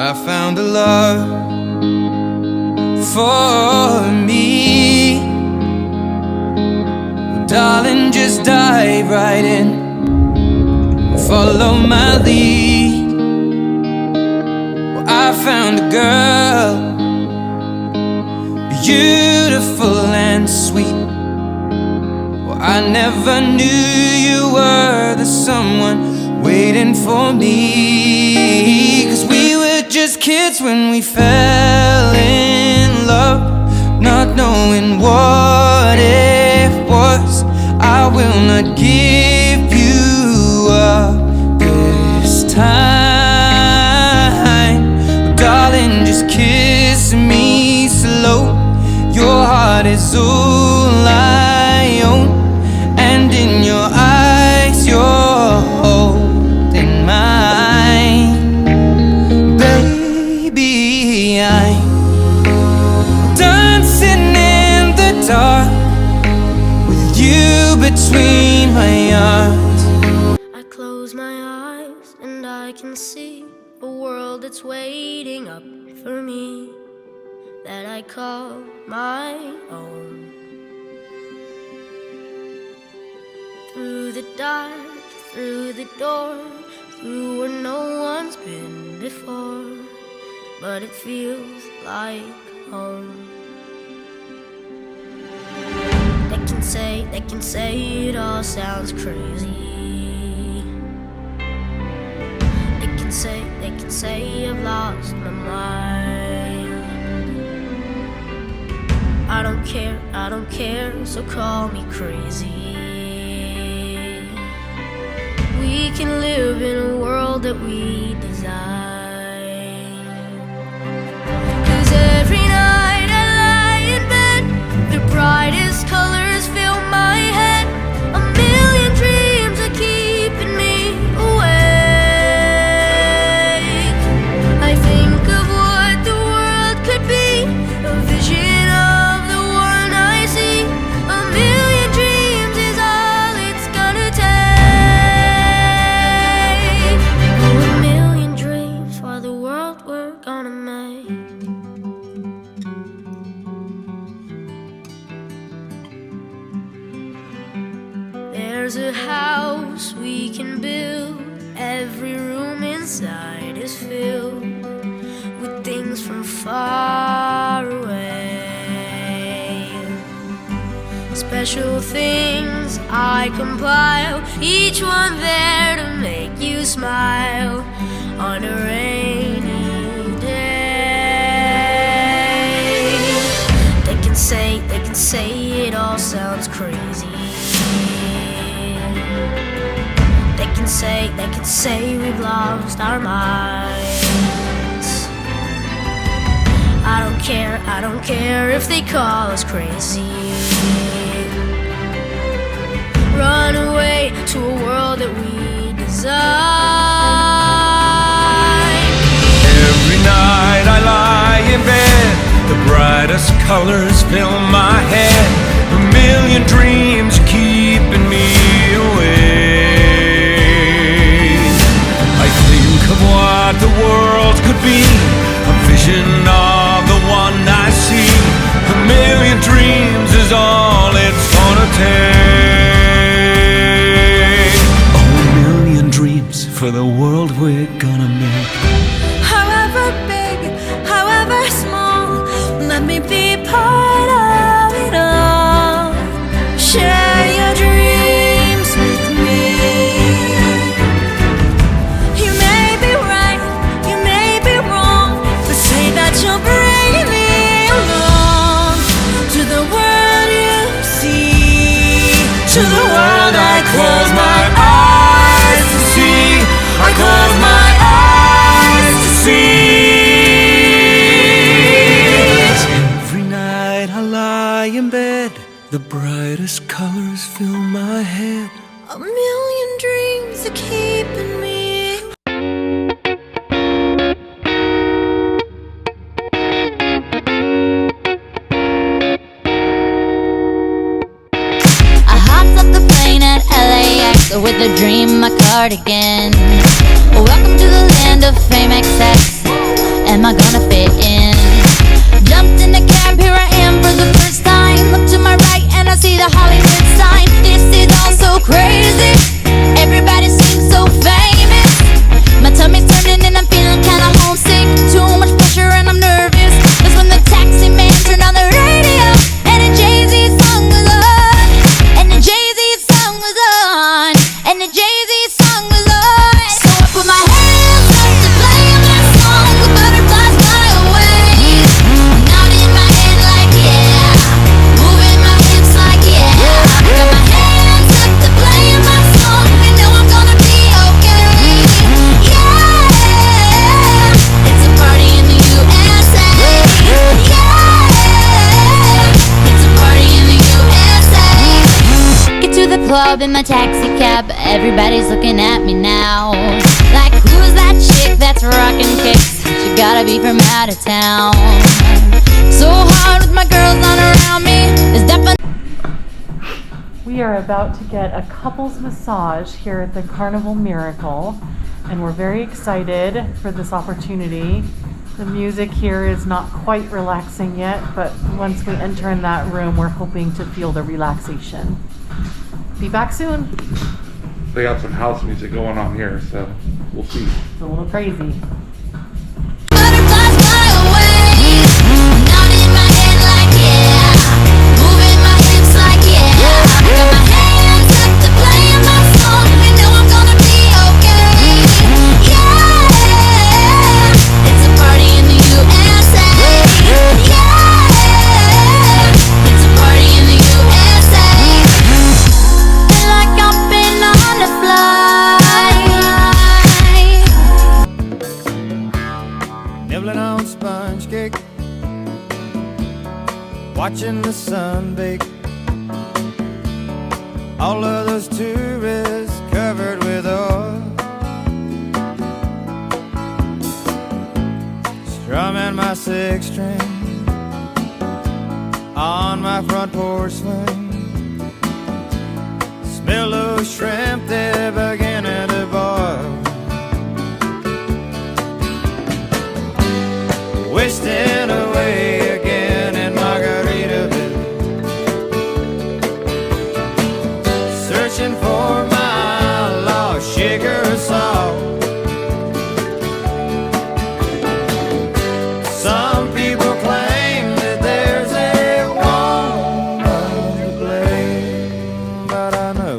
I found a love for me. Well, darling, just dive right in, follow my lead. Well, I found a girl, beautiful and sweet. Well, I never knew you were the someone waiting for me. 'Cause we were just kids when we fell in love, not knowing what it was. I will not give you up this time. Darling, just kiss me slow. Your heart is all I own, and in your eyes you're holding mine. Baby, I'm dancing in the dark with you between my arms. I close my eyes and I can see a world that's waiting up for me, that I call my own. Through the dark, through the door, through where no one's been before, but it feels like home. They can say it all sounds crazy. They can say I've lost my mind. I don't care, so call me crazy. We can live in a world that we design. 'Cause every night I lie in bed, the brightest colors fill my head. A million dreams are keeping me awake. I think of what the world could be, a vision of the one I see. A million dreams is all it's gonna take. Oh, a million dreams for the world we're gonna make. There's a house we can build, every room inside is filled with things from far away. Special things I compile, each one there to make you smile on a rainy day. They can say it all sounds crazy. They can say we've lost our minds. I don't care if they call us crazy. Run away to a world that we design. Every night I lie in bed, the brightest colors fill my head. A million dreams keeping me awake. I think of what the world could be, a vision of the one I see. A million dreams is all it's gonna take. Oh, a million dreams for the world we're gonna make. However big, however small, let me be part of it all. Share your dreams with me. You may be right, you may be wrong, but say that you'll bring me along to the world you see, to the world I close my eyes to see. I close my eyes to see. Every night I lie in bed, the brightest colors fill my head. A million dreams are keeping me. I hopped off the plane at LAX with a dream, my cardigan. Welcome to the land of fame excess. up in my taxi cab, everybody's looking at me now. Like, who's that chick that's rockin' kicks? She gotta be from out of town. So hard with my girls on around me. It's definitely. We are about to get a couples massage here at the Carnival Miracle, and we're very excited for this opportunity. The music here is not quite relaxing yet, but once we enter in that room, we're hoping to feel the relaxation. Be back soon. They got some house music going on here, so we'll see. It's a little crazy. Butterflies fly away, nodding my head like yeah, moving my hips like yeah. Got my hands up to playing my song, and know I'm gonna be okay. Yeah, it's a party in the USA. Yeah, it's a party in the USA. Feel like I've been on a flight. Nibbling on sponge cake, watching the sun bake. All of those tourists covered with oil, strumming my six string on my front porch swing. Smell those shrimp, they're beginning to boil. Wasting away again in Margaritaville, searching for my lost sugar salt. Some people claim that there's a woman to blame, but I know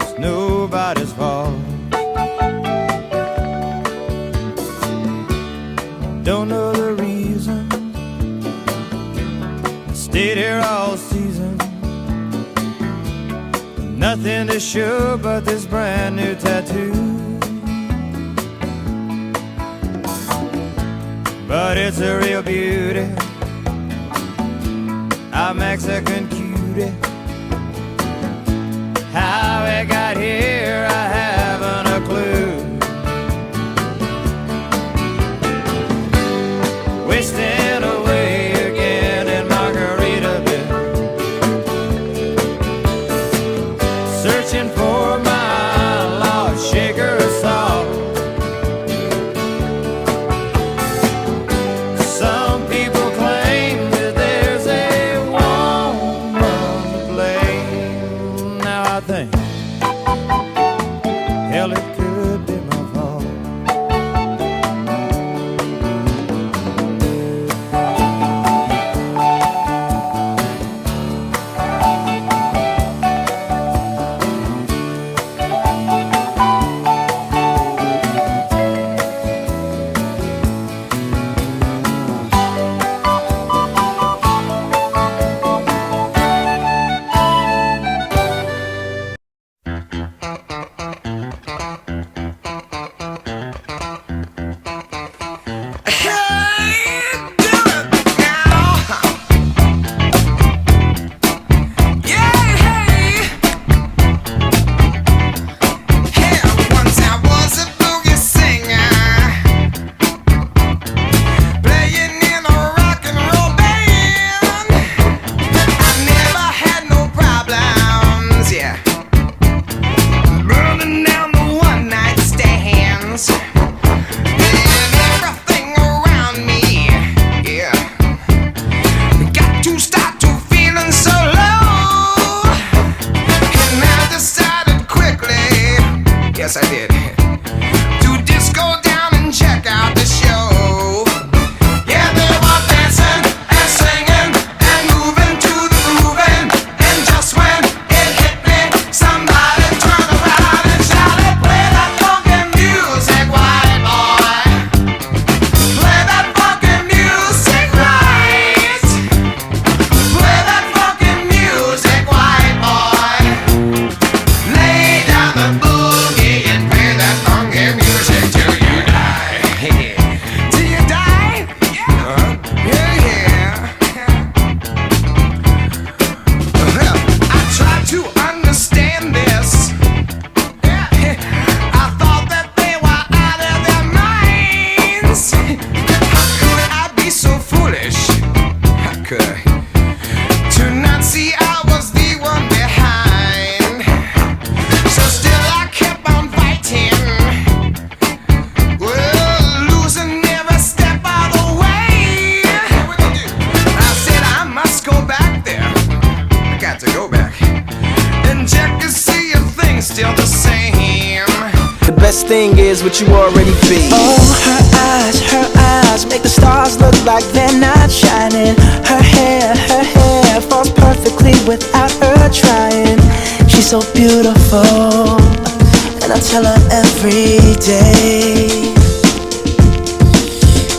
it's nobody's fault. Don't know the reason, stayed here all season. Nothing to show but this brand new tattoo, but it's a real beauty, a Mexican cutie. How it got here, I haven't a clue. Wasting away again in Margaritaville, searching for my lost sugar salt. Some people claim that there's a woman to blame. Now I think, hell, it could be my fault. Yes, I did. To just go down and check out the show. Yeah, they were dancing and singing and moving to the grooving. And just when it hit me, somebody turned around and shouted, "Play that funky music, white boy. Play that funky music right. Play that funky music, white boy. Lay down the boogie and play that best thing is what you already be. Oh, her eyes make the stars look like they're not shining. Her hair falls perfectly without her trying. She's so beautiful, and I tell her every day.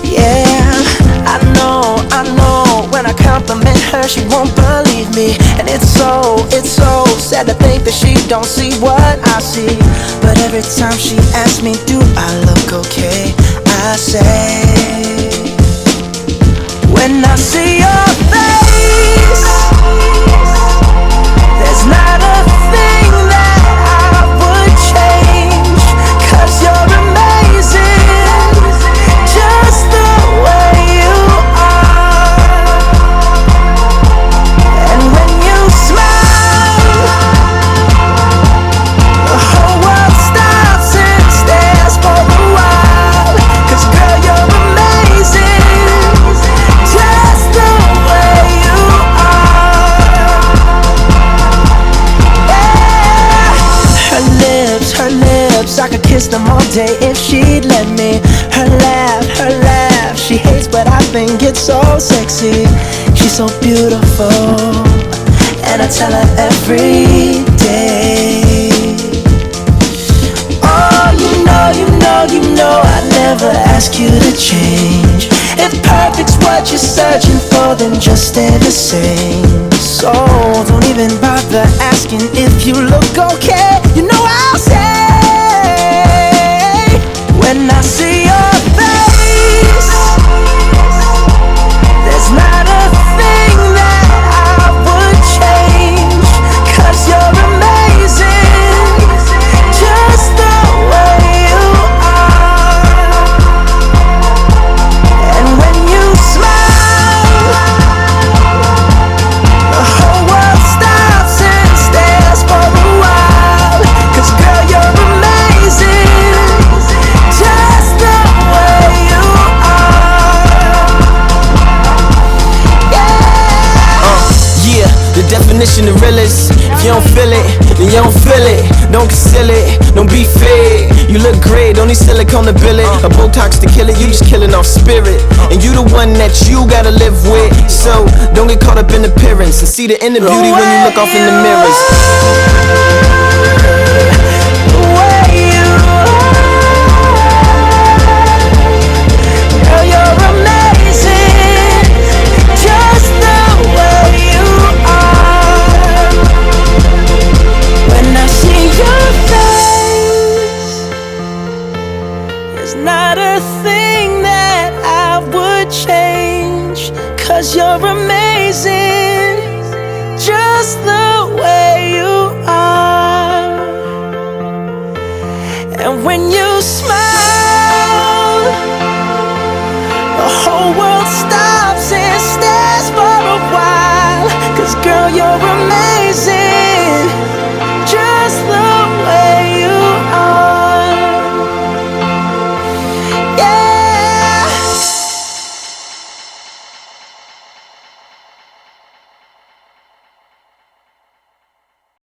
Yeah, I know, when I compliment her, she won't believe me. And it's so sad to think that she don't see what I see. But every time she asks me, do I look okay, I say, when I see your face, there's not a thing that I would change. 'Cause you're amazing, just the way you are. And when you smile, the whole world stops and stares for a while. 'Cause girl, you're amazing, just the way you are. Yeah. Her lips, I could kiss them all day if she'd let me. Her laugh, she hates but I think it's so sexy. She's so beautiful, and I tell her every day. Oh, you know I'd never ask you to change. If perfect's what you're searching for, then just stay the same. So don't even bother asking if you look okay. You know I'll say, when I see your face, there's not a thing that I would change. 'Cause you're amazing, just the way you are. And when you smile, the whole world stops and stares for a while. 'Cause girl, you're amazing, just the way you are. Yeah, the definition of realest. If you don't feel it, then you don't feel it. Don't conceal it, don't be fake. You look great, don't need silicone to bill it. A Botox to kill it, you just killing off spirit. And you the one that you gotta live with. So don't get caught up in appearance and see the inner beauty when you look off in the mirrors. The way you are. Girl, you're amazing, just the way you are. When I see your face, there's not a thing that I would change. 'Cause you're amazing, just the way you are. And when you smile, the whole world stops and stares for a while. 'Cause girl, you're amazing.